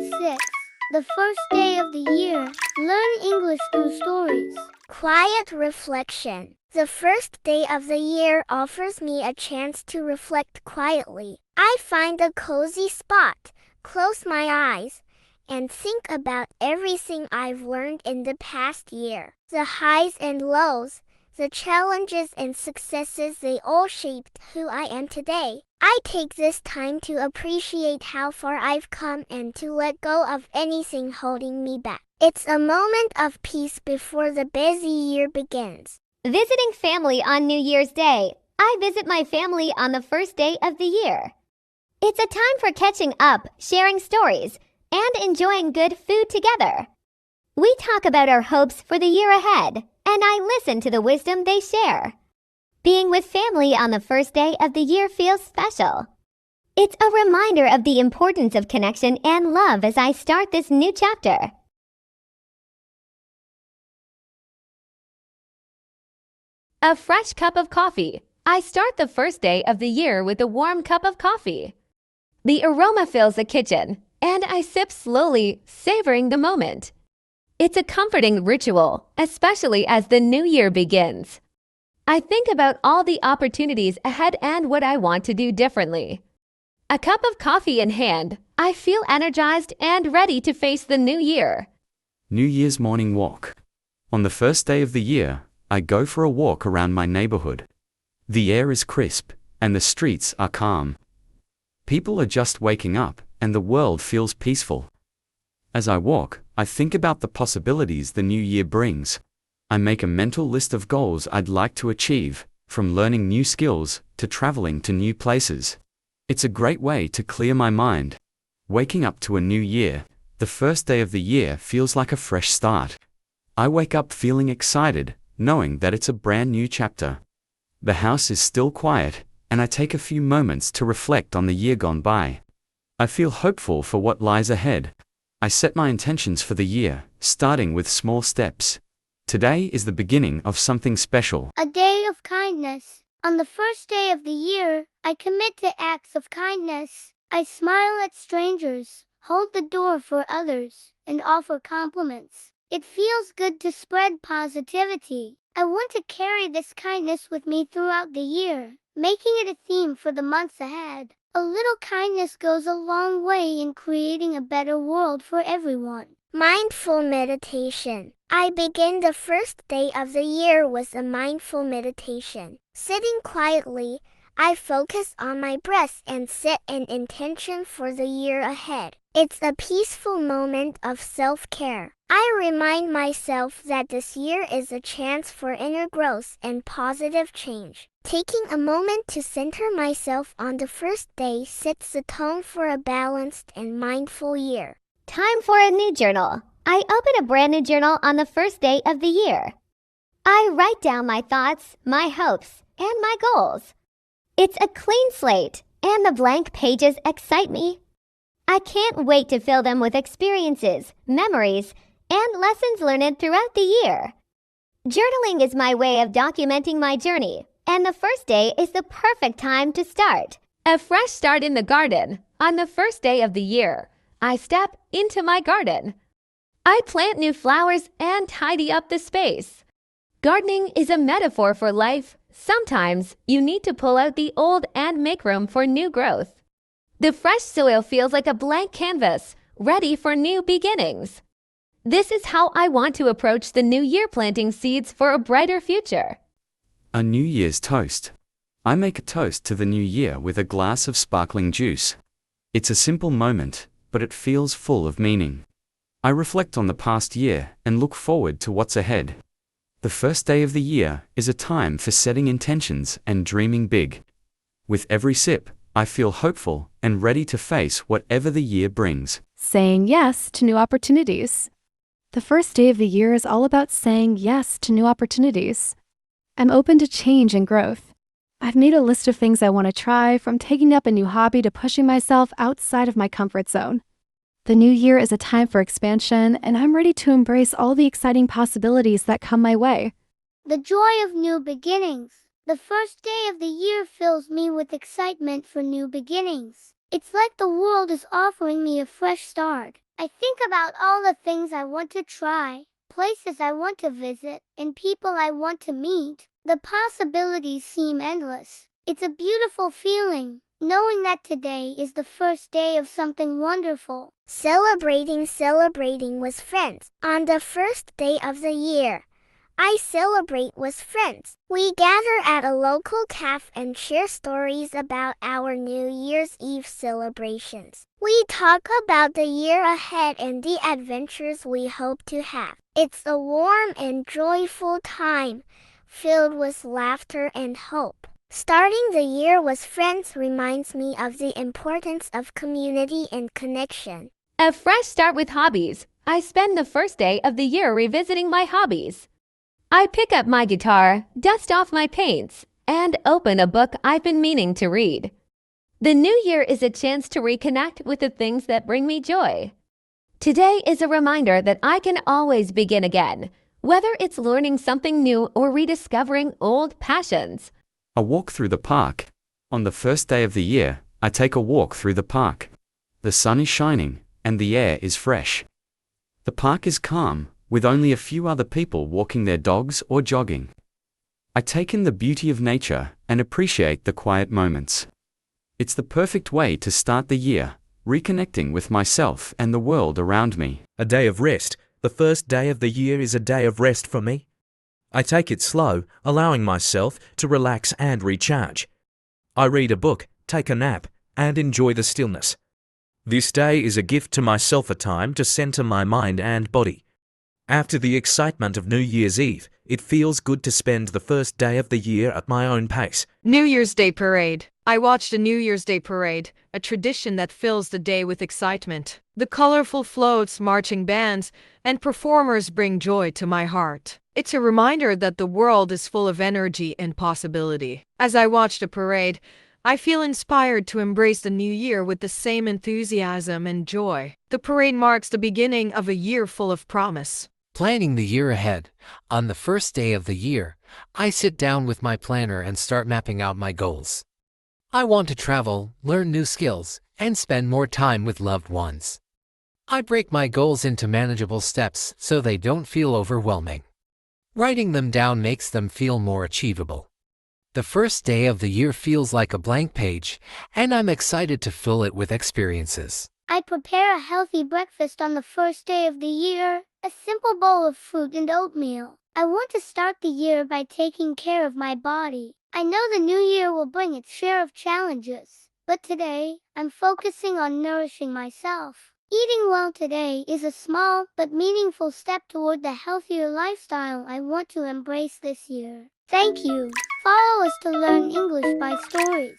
6. The first day of the year. Learn English through stories. Quiet reflection. The first day of the year offers me a chance to reflect quietly. I find a cozy spot, close my eyes, and think about everything I've learned in the past year. The highs and lows, the challenges and successes, they all shaped who I am today. I take this time to appreciate how far I've come and to let go of anything holding me back. It's a moment of peace before the busy year begins. Visiting family on New Year's Day. I visit my family on the first day of the year. It's a time for catching up, sharing stories, and enjoying good food together. We talk about our hopes for the year ahead, and I listen to the wisdom they share. Being with family on the first day of the year feels special. It's a reminder of the importance of connection and love as I start this new chapter. A fresh cup of coffee. I start the first day of the year with a warm cup of coffee. The aroma fills the kitchen, and I sip slowly, savoring the moment. It's a comforting ritual, especially as the new year begins. I think about all the opportunities ahead and what I want to do differently. A cup of coffee in hand, I feel energized and ready to face the new year. New Year's morning walk. On the first day of the year, I go for a walk around my neighborhood. The air is crisp, and the streets are calm. People are just waking up, and the world feels peaceful. As I walk, I think about the possibilities the new year brings. I make a mental list of goals I'd like to achieve, from learning new skills to traveling to new places. It's a great way to clear my mind. Waking up to a new year, the first day of the year feels like a fresh start. I wake up feeling excited, knowing that it's a brand new chapter. The house is still quiet, and I take a few moments to reflect on the year gone by. I feel hopeful for what lies ahead. I set my intentions for the year, starting with small steps. Today is the beginning of something special. A day of kindness. On the first day of the year, I commit to acts of kindness. I smile at strangers, hold the door for others, and offer compliments. It feels good to spread positivity. I want to carry this kindness with me throughout the year, making it a theme for the months ahead. A little kindness goes a long way in creating a better world for everyone. Mindful meditation. I begin the first day of the year with a mindful meditation. Sitting quietly, I focus on my breath and set an intention for the year ahead. It's a peaceful moment of self-care. I remind myself that this year is a chance for inner growth and positive change. Taking a moment to center myself on the first day sets the tone for a balanced and mindful year. Time for a new journal. I open a brand new journal on the first day of the year. I write down my thoughts, my hopes, and my goals. It's a clean slate, and the blank pages excite me. I can't wait to fill them with experiences, memories, and lessons learned throughout the year. Journaling is my way of documenting my journey, and the first day is the perfect time to start. A fresh start in the garden. On the first day of the year, I step into my garden. I plant new flowers and tidy up the space. Gardening is a metaphor for life. Sometimes you need to pull out the old and make room for new growth. The fresh soil feels like a blank canvas, ready for new beginnings. This is how I want to approach the new year, planting seeds for a brighter future. A New Year's toast. I make a toast to the new year with a glass of sparkling juice. It's a simple moment, but it feels full of meaning. I reflect on the past year and look forward to what's ahead. The first day of the year is a time for setting intentions and dreaming big. With every sip, I feel hopeful and ready to face whatever the year brings. Saying yes to new opportunities. The first day of the year is all about saying yes to new opportunities. I'm open to change and growth. I've made a list of things I want to try, from taking up a new hobby to pushing myself outside of my comfort zone. The new year is a time for expansion, and I'm ready to embrace all the exciting possibilities that come my way. The joy of new beginnings. The first day of the year fills me with excitement for new beginnings. It's like the world is offering me a fresh start. I think about all the things I want to try, places I want to visit, and people I want to meet. The possibilities seem endless. It's a beautiful feeling, knowing that today is the first day of something wonderful. Celebrating with friends. On the first day of the year, I celebrate with friends. We gather at a local cafe and share stories about our New Year's Eve celebrations. We talk about the year ahead and the adventures we hope to have. It's a warm and joyful time, filled with laughter and hope. Starting the year with friends reminds me of the importance of community and connection. A fresh start with hobbies. I spend the first day of the year revisiting my hobbies. I pick up my guitar, dust off my paints, and open a book I've been meaning to read. The new year is a chance to reconnect with the things that bring me joy. Today is a reminder that I can always begin again, whether it's learning something new or rediscovering old passions. A walk through the park. On the first day of the year, I take a walk through the park. The sun is shining, and the air is fresh. The park is calm, with only a few other people walking their dogs or jogging. I take in the beauty of nature and appreciate the quiet moments. It's the perfect way to start the year, reconnecting with myself and the world around me. A day of rest. The first day of the year is a day of rest for me. I take it slow, allowing myself to relax and recharge. I read a book, take a nap, and enjoy the stillness. This day is a gift to myself, a time to center my mind and body. After the excitement of New Year's Eve, it feels good to spend the first day of the year at my own pace. New Year's Day Parade. I watched a New Year's Day parade, a tradition that fills the day with excitement. The colorful floats, marching bands, and performers bring joy to my heart. It's a reminder that the world is full of energy and possibility. As I watch the parade, I feel inspired to embrace the new year with the same enthusiasm and joy. The parade marks the beginning of a year full of promise. Planning the year ahead. On the first day of the year, I sit down with my planner and start mapping out my goals. I want to travel, learn new skills, and spend more time with loved ones. I break my goals into manageable steps so they don't feel overwhelming. Writing them down makes them feel more achievable. The first day of the year feels like a blank page, and I'm excited to fill it with experiences. I prepare a healthy breakfast on the first day of the year, a simple bowl of fruit and oatmeal. I want to start the year by taking care of my body. I know the new year will bring its share of challenges, but today, I'm focusing on nourishing myself. Eating well today is a small but meaningful step toward the healthier lifestyle I want to embrace this year. Thank you. Follow us to learn English by stories.